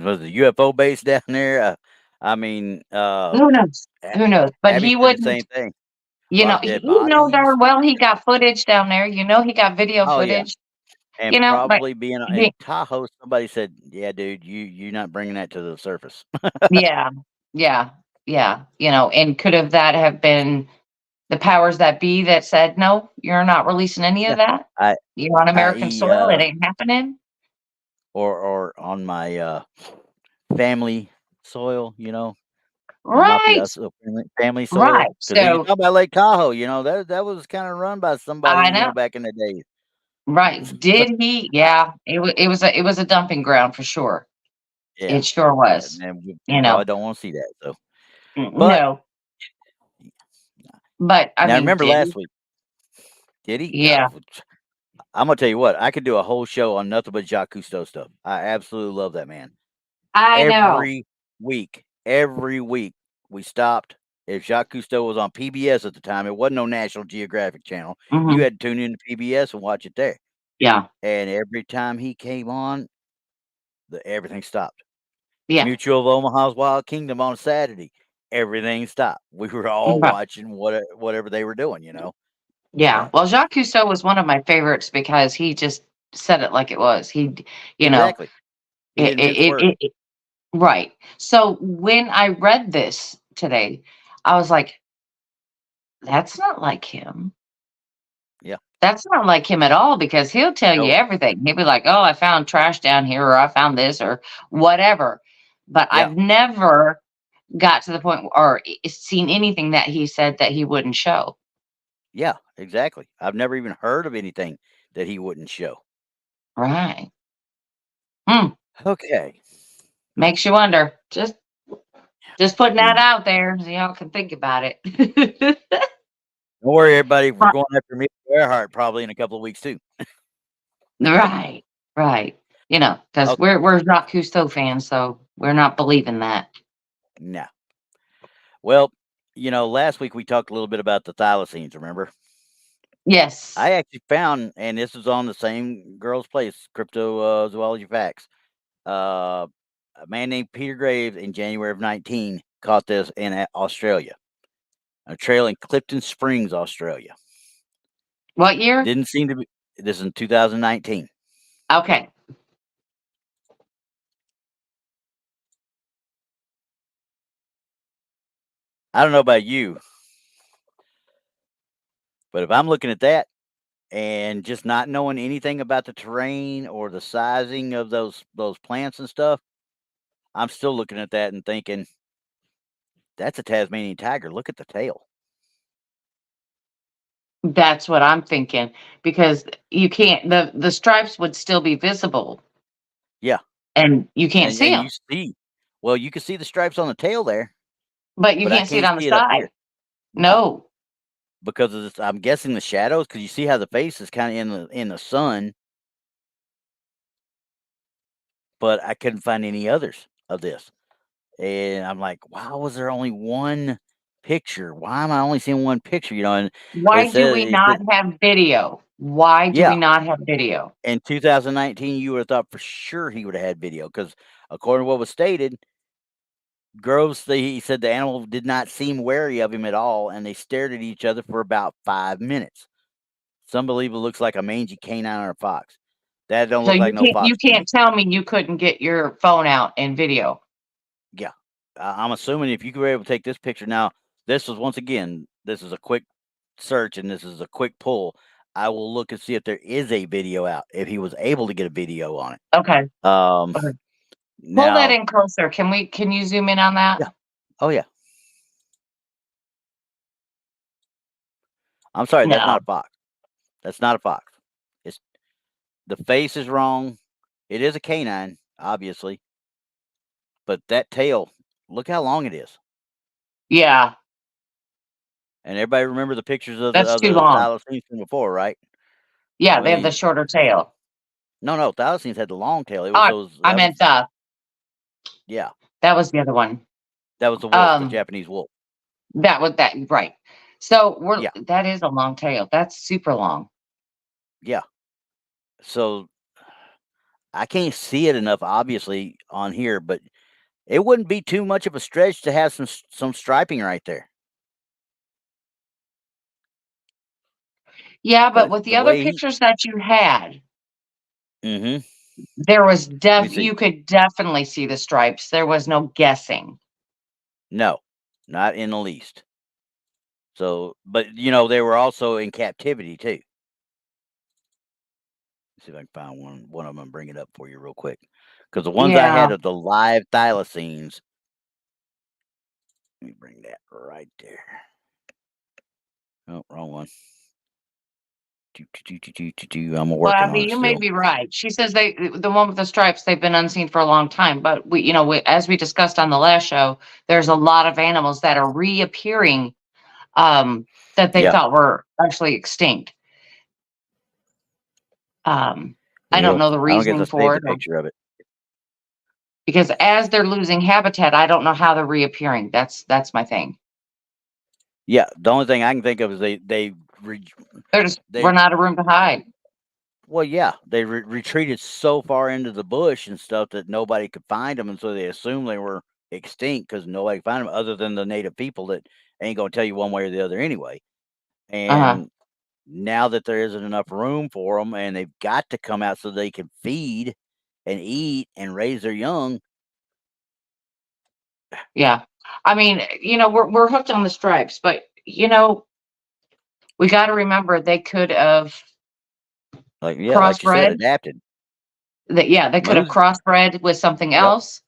was the UFO base down there. I mean, Who knows? Who knows? But Abby he said the wouldn't, same thing. A lot of dead you know bodies. darn well he got footage down there. He got video Oh yeah, footage, and but probably being in he, Tahoe, somebody said, "Yeah, dude, you're not bringing that to the surface." yeah, yeah, yeah, and could have that have been the powers that be that said, no, you're not releasing any Yeah, of that. I, You're on American i.e., soil. It ain't happening. or on my family soil, the Right, mafioso family right. soil. Because you So talk about Lake Tahoe, that was kind of run by somebody, I know. back in the day. Right. Did he? I, Yeah. It was a dumping ground for sure. yeah, It sure was. and we You probably know. don't want to see that. So, but No. But I now mean, remember did he? last week, did he? Yeah. I'm gonna tell you what, I could do a whole show on nothing but Jacques Cousteau stuff. I absolutely love that man. I know. Every week we stopped. If Jacques Cousteau was on PBS at the time, it wasn't no National Geographic channel. You Hmm. had to tune into PBS and watch it there. Yeah. And every time he came on, everything stopped. Yeah. Mutual of Omaha's Wild Kingdom on Saturday, everything stopped. We were all Right. watching whatever they were doing. Yeah. Uh, Well, Jacques Cousteau was one of my favorites because he just said it like it was. You know, exactly. He it, didn't mince it, words. it, it, right. So when I read this today, I was like, that's not like him. Yeah. That's not like him at all because he'll tell you No. everything. He'll be like, "Oh, I found trash down here, or I found this, or whatever." But Yeah. I've never got to the point or seen anything that he said that he wouldn't show. Yeah. Exactly. I've never even heard of anything that he wouldn't show. Right. Hmm. Okay. Makes you wonder. Just putting that And out there so y'all can think about it. don't worry, everybody. We're Right. going after me Earhart probably in a couple of weeks too. Right. Right. Because Okay. we're Jacques Cousteau fans, so we're not believing that. Now, well, last week we talked a little bit about the thylacines. Remember? Yes. I actually found, and this was on the same girl's place, Cryptozoology Facts. A man named Peter Graves in January of 19 caught this in Australia, a trail in Clifton Springs, Australia. What year? Didn't seem to be. This is in 2019. Okay. I don't know about you, but if I'm looking at that and just not knowing anything about the terrain or the sizing of those plants and stuff, I'm still looking at that and thinking that's a Tasmanian tiger. Look at the tail. That's what I'm thinking because you can't the stripes would still be visible Yeah, and you can't and see you them, see, well, you can see the stripes on the tail there, but you but I can't see it can't on the see it up side. here. No, No. because of this, I'm guessing the shadows. Because you see how the face is kind of in the sun, but I couldn't find any others of this. And I'm like, why was there only one picture? Why am I only seeing one picture? And Why do we it not said, have video? Why do we yeah, not have video? in 2019, you would have thought for sure he would have had video because according to what was stated, Groves, he said the animal did not seem wary of him at all, and they stared at each other for about 5 minutes. Some believe it looks like a mangy canine or a fox. That don't So look you like no can't you fox to can't me. tell me you couldn't get your phone out and video. Yeah, I'm assuming if you were able to take this picture now, this was once again, this is a quick search and this is a quick pull. I will look and see if there is a video out. If he was able to get a video on it. Okay. Um, Okay. Pull that now, in closer. Can you zoom in on that? yeah, oh yeah. I'm sorry, that's No. not a fox. That's not a fox. It's the face is wrong. It is a canine, obviously, but that tail, look how long it is. Yeah. And everybody remember the pictures of the That's of too the long. thylacines from before, right? Yeah, they have the shorter tail. No, thylacines had the long tail. It was those. I meant yeah. That was the other one. That was the wolf, the Japanese wolf. That right. So that is a long tail. That's super long. Yeah. So I can't see it enough, obviously, on here, but it wouldn't be too much of a stretch to have some striping right there. Yeah, but with the other pictures that you had, mm-hmm. There was you could definitely see the stripes. There was no guessing. No, not in the least. So, but they were also in captivity too. Let's see if I can find one of them and bring it up for you real quick. Because the ones I had of the live thylacines, let me bring that right there. Oh, wrong one. I'm working on it. You may be right. She says the one with the stripes, they've been unseen for a long time. But as we discussed on the last show, there's a lot of animals that are reappearing that they thought were actually extinct. I don't know the reasoning for it. Picture of it. Because as they're losing habitat, I don't know how they're reappearing. That's my thing. Yeah, the only thing I can think of is we're not a room to hide. Well, yeah, they retreated so far into the bush and stuff that nobody could find them, and so they assumed they were extinct because nobody could find them other than the native people that ain't gonna tell you one way or the other anyway. And now that there isn't enough room for them, and they've got to come out so they can feed and eat and raise their young. Yeah, I mean, we're hooked on the stripes, but we got to remember they could have crossbred. Like you said, adapted. They could have crossbred with something else.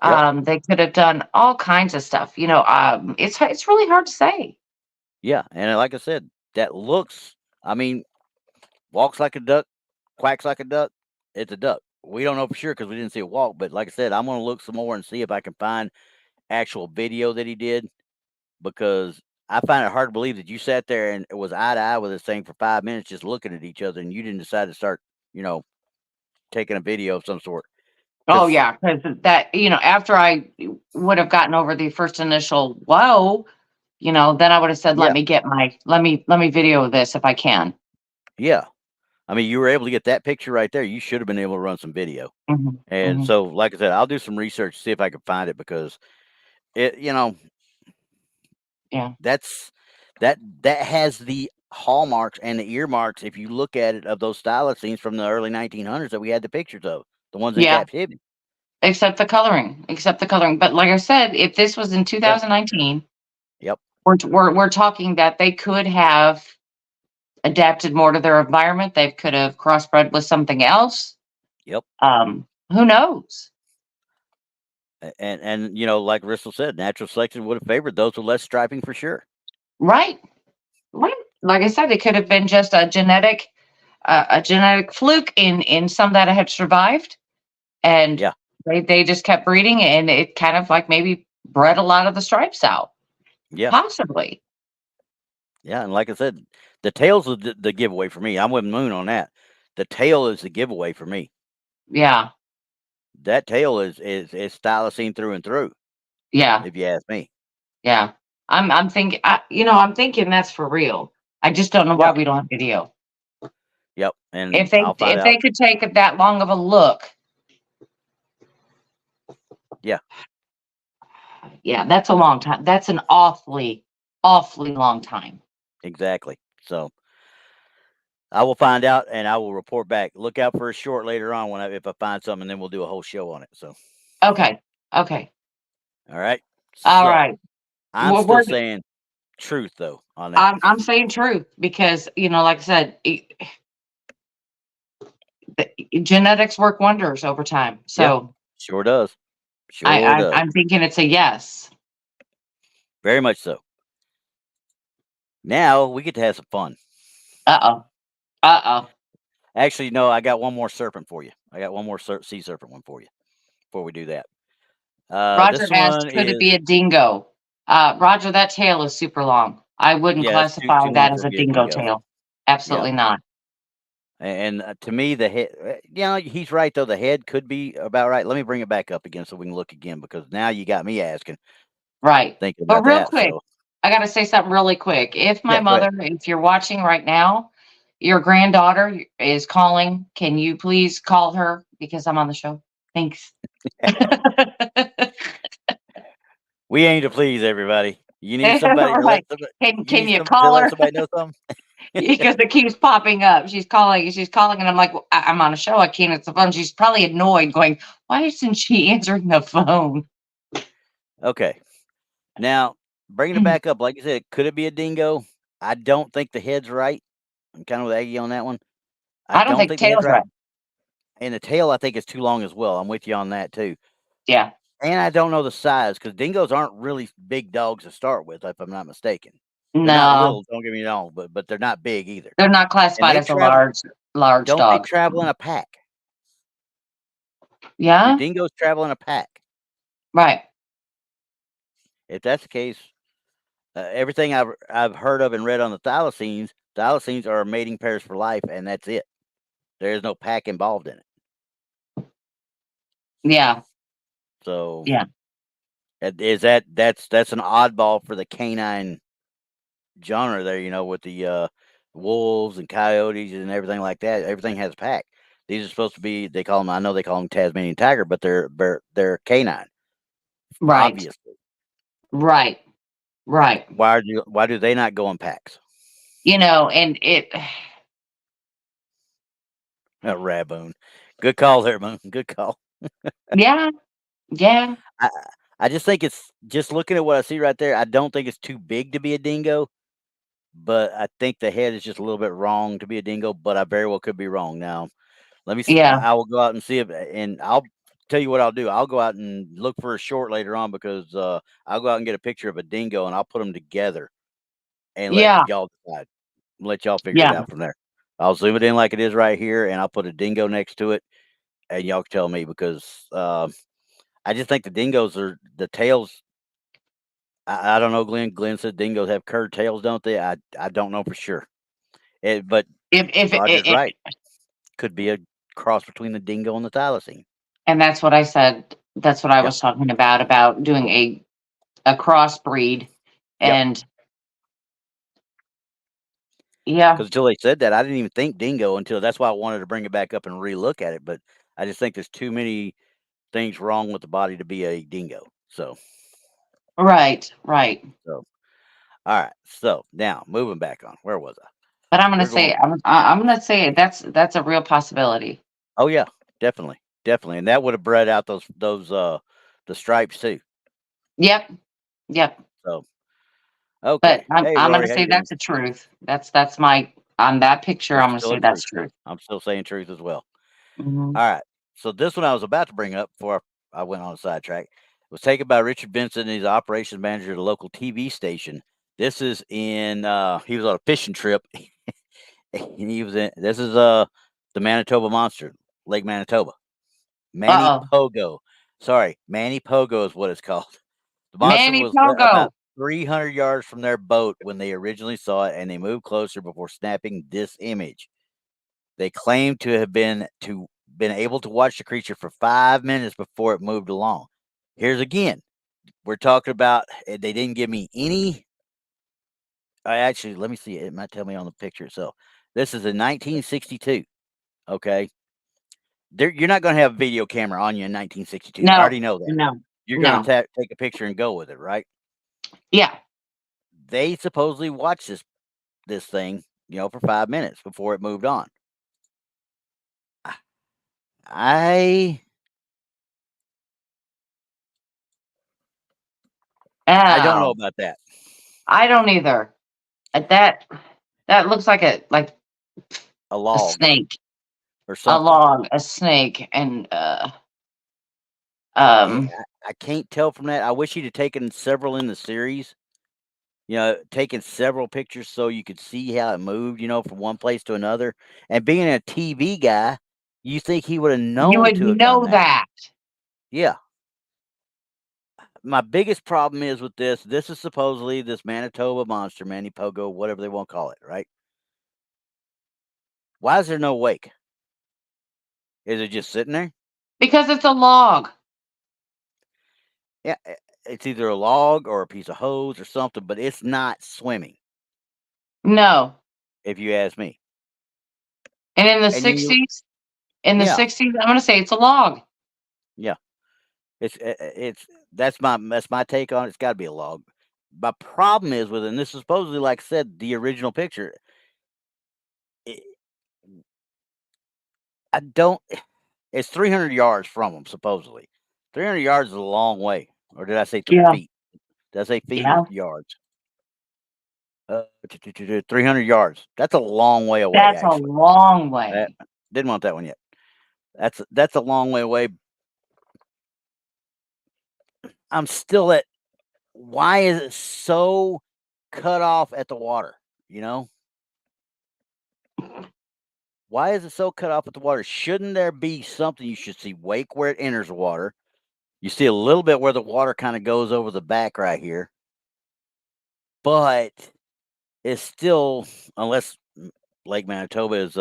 They could have done all kinds of stuff. It's really hard to say. Yeah, and like I said, that looks. I mean, walks like a duck, quacks like a duck. It's a duck. We don't know for sure because we didn't see it walk. But like I said, I'm going to look some more and see if I can find actual video that he did, because I find it hard to believe that you sat there and it was eye to eye with this thing for 5 minutes just looking at each other, and you didn't decide to start, taking a video of some sort. Oh yeah, because that after I would have gotten over the first initial whoa, then I would have said, let me video this if I can. Yeah. I mean, you were able to get that picture right there. You should have been able to run some video. Mm-hmm. And so, like I said, I'll do some research to see if I can find it, because it, that has the hallmarks and the earmarks, if you look at it, of those thylacines from the early 1900s that we had the pictures of, the ones in captivity. Except the coloring. But like I said, if this was in 2019, we're talking that they could have adapted more to their environment. They could have crossbred with something else. Yep. Who knows? And like Rissell said, natural selection would have favored those with less striping for sure. Right. Like I said, it could have been just a genetic fluke in some that had survived, and they just kept breeding, and it kind of like maybe bred a lot of the stripes out. Yeah, possibly. Yeah, and like I said, the tail's the giveaway for me. I'm with Moon on that. The tail is the giveaway for me. Yeah. That tail is thylacine through and through. Yeah. If you ask me. Yeah. I'm thinking, I'm thinking that's for real. I just don't know why we don't have video. Yep. And if they could take that long of a look. Yeah. Yeah, that's a long time. That's an awfully long time. Exactly. So I will find out and I will report back. Look out for a short later on if I find something, and then we'll do a whole show on it. So. Okay. All right. All right. I'm still saying truth though on that. I'm saying truth because like I said, genetics work wonders over time. So sure does. I'm thinking it's a yes. Very much so. Now we get to have some fun. Actually, no, I got one more serpent for you. I got one more sea serpent one for you before we do that. Roger asked, could it be a dingo? Roger, that tail is super long. I wouldn't classify that as a dingo tail. Absolutely not. And to me, the head, he's right though. The head could be about right. Let me bring it back up again so we can look again because now you got me asking, Right. thinking But about real that. quick, So I got to say something really quick. If my yeah, go mother, if you're watching right now, your granddaughter is calling, can you please call her because I'm on the show? Thanks. we aim to please everybody. You need somebody to let Right. somebody. You Can need you some to call let her? somebody know something. Because it keeps popping up. She's calling, and I'm like, I'm on a show. I can't answer the phone. She's probably annoyed, going, why isn't she answering the phone? Okay. Now, bringing it back up, like you said, could it be a dingo? I don't think the head's right. I'm kind of with Aggie on that one. I I don't don't think think the head's tail's right. right. And the tail, I think, is too long as well. I'm with you on that too. Yeah. And I don't know the size because dingoes aren't really big dogs to start with, if I'm not mistaken. They're not No, little, don't get me wrong, but they're not big either. they're not And classified they as a travel. large Don't they dog. travel in a pack? Do Yeah. dingoes travel in a pack? Right. If that's the case, everything I've heard of and read on the thylacines are mating pairs for life, and that's it. There is no pack involved in it. Yeah. So Yeah. that's an oddball for the canine genre there, with the wolves and coyotes and everything like that. Everything has a pack. These are supposed to be, they call them, I know they call them Tasmanian tiger, but they're canine, Right. obviously. Right. Right. Why do they not go in packs? And Raboon. Good call there, Moon. Good call. yeah. Yeah. I I just think it's just looking at what I see right there. I don't think it's too big to be a dingo, but I think the head is just a little bit wrong to be a dingo. But I very well could be wrong. Now, let me. Yeah. I will go out and see if, and I'll tell you what I'll do. I'll go out and look for a short later on because I'll go out and get a picture of a dingo and I'll put them together and let Yeah. y'all decide. Let y'all figure it Yeah. out from there. I'll zoom it in like it is right here, and I'll put a dingo next to it, and y'all can tell me because I just think the dingoes are the tails. I don't know, Glenn. Glenn said dingoes have curved tails, don't they? I don't know for sure. But Roger's If right. Could be a cross between the dingo and the thylacine. and that's what I said. That's what I Yep. was talking about doing a crossbreed. Yep. And yeah. Because until they said that, I didn't even think dingo until that's why I wanted to bring it back up and relook at it. But I just think there's too many things wrong with the body to be a dingo. So, Right. Right. all right. So now moving back on, where was I? But I'm gonna We're going. say I'm gonna say that's a real possibility. Oh yeah, definitely, definitely, and that would have bred out those the stripes too. Yep. Yep. So But okay, hey I'm gonna Rory, how say you doing? that's the truth. That's my on that picture. That's I'm gonna still say a that's truth. truth. I'm still saying truth as well. Hmm. All right. So this one I was about to bring up before I went on a sidetrack was taken by Richard Benson. He's the operations manager at a local TV station. This is in he was on a fishing trip and he was in this is the Manitoba Monster, Lake Manitoba. Manny Uh oh, Pogo. Sorry, Manny Pogo is what it's called. The monster Manny was Pogo. about 300 yards from their boat when they originally saw it, and they moved closer before snapping this image. They claimed to have been able to watch the creature for 5 minutes before it moved along. Here's again. We're talking about they didn't give me any. I actually let me see. It might tell me on the picture itself. This is in 1962. Okay, you're not going to have a video camera on you in 1962. I No, already know that. no, You're going no. to take a picture and go with it, right? Yeah. They supposedly watched this thing, for 5 minutes before it moved on. I I don't know Oh, about that. I don't either. That looks like A a log snake, or a something. log, a snake, and Eh, um. I can't tell from that. I wish he'd have taken several in the series. Taken several pictures so you could see how it moved. From one place to another. And being a TV guy, you think he would have You known would to have done know that? that. Yeah. My biggest problem is with this. This is supposedly this Manitoba monster, Manny Pogo, whatever they want to call it, right? Why is there no wake? Is it just sitting there? Because it's a log. Yeah, it's either a log or a piece of hose or something, but it's not swimming, No. if you ask me. And in the And then you, 60s, I'm going to say it's a log. yeah, it's that's my take on it. It's got to be a log. My problem is with it, and this is supposedly, like I said, the original picture. It, I don't. It's 300 yards from them, supposedly. 300 yards is a long way. Or did I say Yeah. feet? Did I say feet Yeah. or yards? 300 yards. That's a long way away, That's a actually. long way. Didn't want that one yet. That's a long way away. I'm still at, why is it so cut off at the water? You know? Why is it so cut off at the water? Shouldn't there be something you should see wake where it enters the water? You see a little bit where the water kind of goes over the back right here. But it's still, unless Lake Manitoba is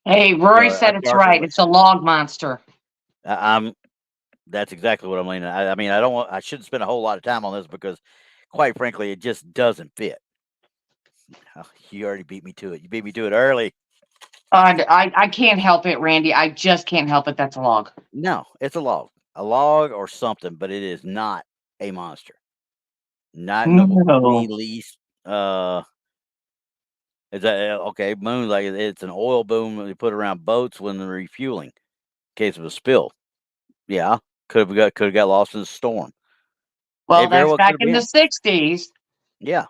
Hey, Rory a said it's darker right. way. It's a log monster. I'm That's exactly what I'm leaning. I mean, I shouldn't spend a whole lot of time on this because, quite frankly, it just doesn't fit. Oh, you already beat me to it. You beat me to it early. I can't help it, Randy. I just can't help it. That's a log. No, it's a log or something, but it is not a monster. Not in the No. least. Is that okay? Moon, like it's an oil boom they put around boats when they're refueling in case of a spill. Yeah, could have got lost in the storm. Well, It very that's well could back have in the been. 60s. Yeah,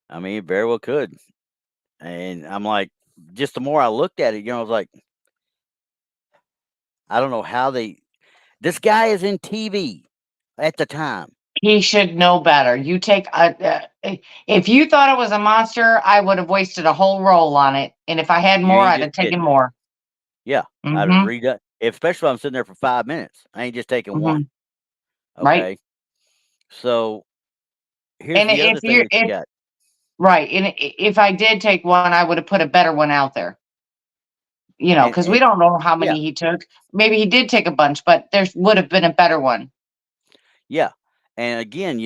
I mean, it very well could. And I'm like, just the more I looked at it, I was like, I don't know how this guy is in TV at the time. He should know better. You take if you thought it was a monster, I would have wasted a whole roll on it. And if I had You more, ain't I'd just have taken kidding. more. Yeah, I'd have Mm-hmm. redone, especially if I'm sitting there for 5 minutes. I ain't just taking one. Right. Okay. So here's And the other thing that you got. right, and if I did take one, I would have put a better one out there. Because we And don't know how yeah, many he took. Maybe he did take a bunch, but there would have been a better one. yeah. And again,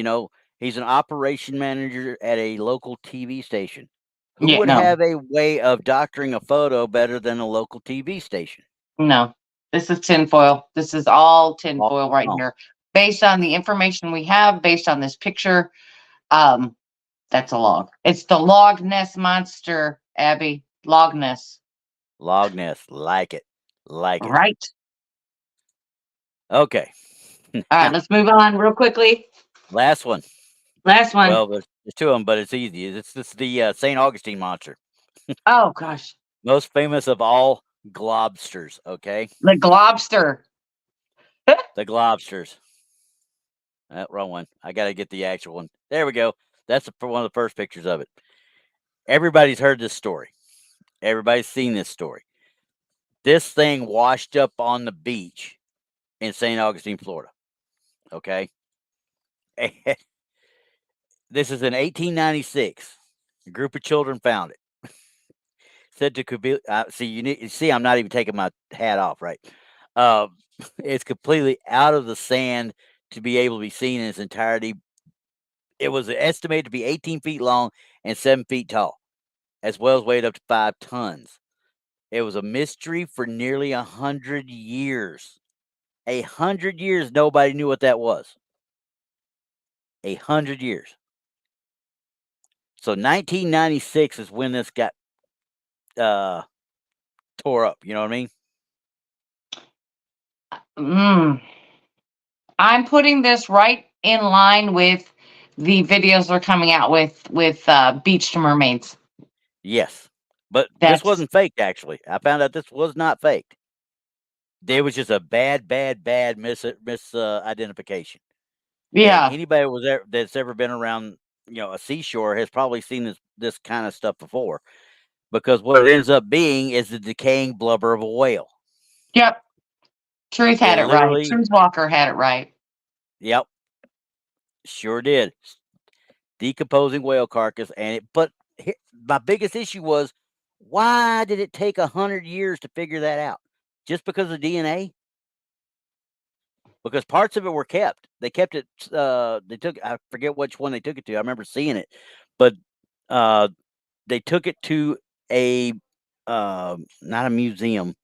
he's an operation manager at a local TV station. Who Yeah, would no, have a way of doctoring a photo better than a local TV station? no. This is tinfoil. This is all Oh, tinfoil right no. here. Based on the information we have, based on this picture, that's a log. It's the Log Ness monster, Abby. Log Ness. Log nest, like it. Right. Okay. All right, let's move on real quickly. Last one. Last one. Well, there's two of them, but it's easy. It's the St. Augustine monster, Oh, gosh. most famous of all globsters. Okay, The globster. the globsters. Wrong one. I got to get the actual one. There we go. That's one of the first pictures of it. Everybody's heard this story. Everybody's seen this story. This thing washed up on the beach in St. Augustine, Florida. Okay. This is in 1896. A group of children found it. Said to be see, I'm not even taking my hat off, right? It's completely out of the sand to be able to be seen in its entirety. It was estimated to be 18 feet long and 7 feet tall, as well as weighed up to 5 tons. It was a mystery for nearly 100 years. 100 years, nobody knew what that was. 100 years. So 1996 is when this got tore up. You know what I mean? I'm putting this right in line with the videos they're coming out with beach to mermaids. Yes. But this That's wasn't faked, actually. I found out this was not faked. It was just a bad misidentification. And yeah. anybody that's ever been around, a seashore has probably seen this kind of stuff before. Because what it ends up being is the decaying blubber of a whale. Yep. Truth had It it right. literally, Truth Walker had it right. yep, sure did. Decomposing whale carcass, but my biggest issue was, why did it take 100 years to figure that out? Just because of DNA? Because parts of it were kept. They kept it. They took. I forget which one they took it to. I remember seeing it, but they took it to a not a museum,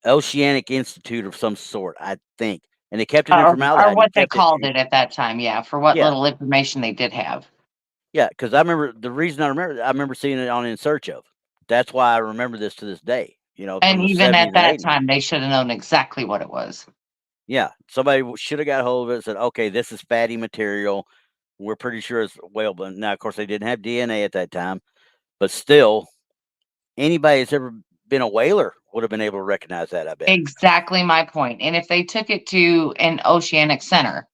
Oceanic Institute of some sort, I think, and they kept it in Or formaldehyde. what they Kept called it at that time, yeah, for what Yeah. little information they did have. Yeah, because I remember the reason I remember seeing it on In Search Of. That's why I remember this to this day. From And the even 70s at and that 80s. time, they should have known exactly what it was. Yeah, somebody should have got hold of it and said, "Okay, this is fatty material. We're pretty sure it's whale blood." Now, of course, they didn't have DNA at that time, but still, anybody that's ever been a whaler would have been able to recognize that, I bet. Exactly my point. And if they took it to an oceanic center,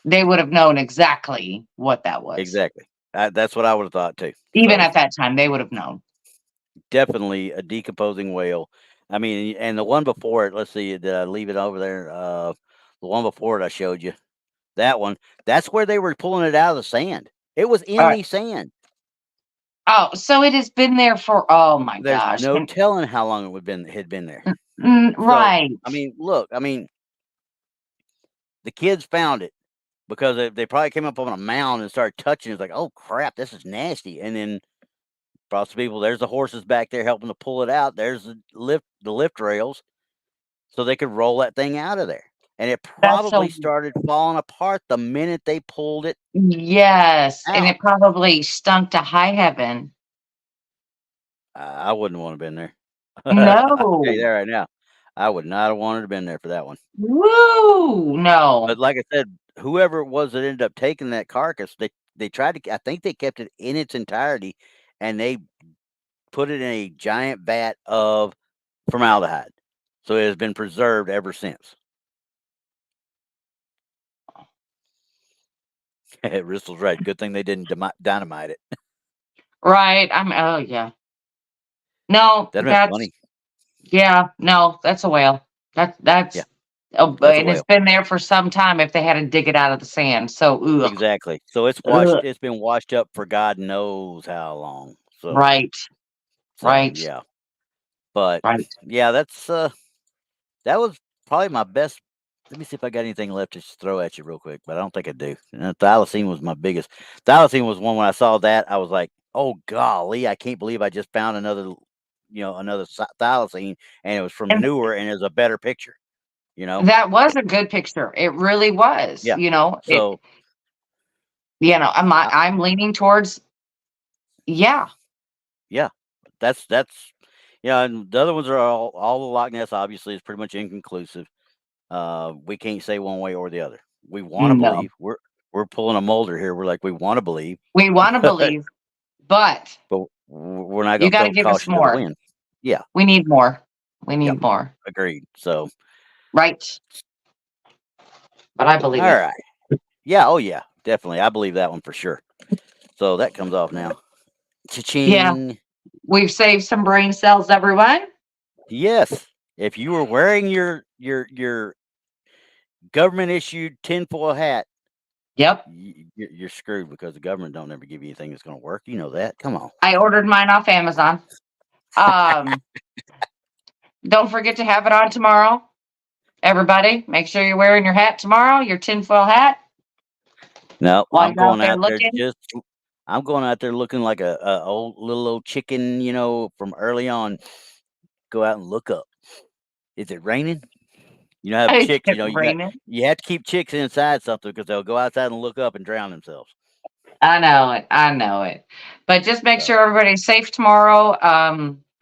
they would have known exactly what that was. Exactly. That's what I would have thought too. Even So, at that time, they would have known. definitely a decomposing whale. I mean, and the one before it, let's see, did I leave it over there? The one before it I showed you, that one, that's where they were pulling it out of the sand. It was in the sand. Oh, so it has been there for, oh my There's gosh. no telling how long it had been there. Right. So, I mean, look, the kids found it because they probably came up on a mound and started touching it. It's like, oh crap, this is nasty. And then brought some people. There's the horses back there helping to pull it out. There's the lift rails, so they could roll that thing out of there. And it probably started falling apart the minute they pulled it. Yes, and out. it probably stunk to high heaven. I wouldn't want to have been there. No. I'll tell you that right now. I would not have wanted to have been there for that one. Woo! No. But like I said, whoever it was that ended up taking that carcass, they tried to. I think they kept it in its entirety, and they put it in a giant vat of formaldehyde. So it has been preserved ever since. Ristle's right. Good thing they didn't dynamite it. Right. Oh yeah. No, That's funny. Yeah, no, that's a whale. That's Yeah. Oh, That's a and it's whale. been there for some time if they had to dig it out of the sand. So ugh. Exactly. So it's washed. It's been washed up for God knows how long. So Right. Right. Yeah. But Right. yeah, that was probably my best. Let me see if I got anything left to just throw at you real quick, but I don't think I do. Thylacine was my biggest. Thylacine was one when I saw that, I was like, oh golly, I can't believe I just found another thylacine, and it was from newer and it was a better picture. That was a good picture. It really was. Yeah. So I'm leaning towards Yeah. That's and the other ones are all the Loch Ness obviously is pretty much inconclusive. We can't say one way or the other. We want to believe. We're pulling a Mulder here. We're like, we want to believe. We want to believe, but we're not going to throw give us caution to more. the wind. Yeah. We need more. We need more. Agreed. So right. But I believe all it. right. Yeah, oh yeah, definitely. I believe that one for sure. So that comes off now. Cha-ching. Yeah. We've saved some brain cells, everyone. Yes. If you were wearing your government issued tinfoil hat, yep, you're screwed because the government don't ever give you anything that's going to work. You know that. Come on. I ordered mine off Amazon. Don't forget to have it on tomorrow. Everybody, make sure you're wearing your hat tomorrow, your tinfoil hat. No, I'm going out there I'm going out there looking like a little old chicken, from early on. Go out and look up. Is it raining? Have chicks, you have to keep chicks inside something because they'll go outside and look up and drown themselves. I know it. But just make sure everybody's safe tomorrow.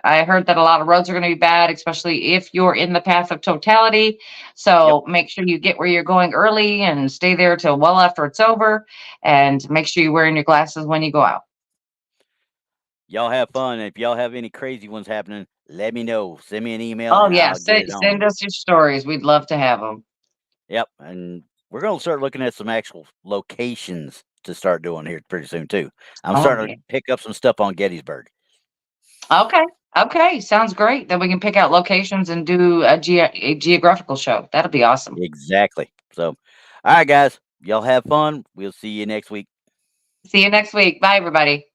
I heard that a lot of roads are going to be bad, especially if you're in the path of totality. So make sure you get where you're going early and stay there till well after it's over. And make sure you're wearing your glasses when you go out. Y'all have fun. If y'all have any crazy ones happening, let me know. Send me an email. Oh, yeah. Send us your stories. We'd love to have them. Yep. And we're going to start looking at some actual locations to start doing here pretty soon, too. I'm starting to pick up some stuff on Gettysburg. Okay. Sounds great. Then we can pick out locations and do a geographical show. That'll be awesome. Exactly. So, all right, guys. Y'all have fun. We'll see you next week. See you next week. Bye, everybody.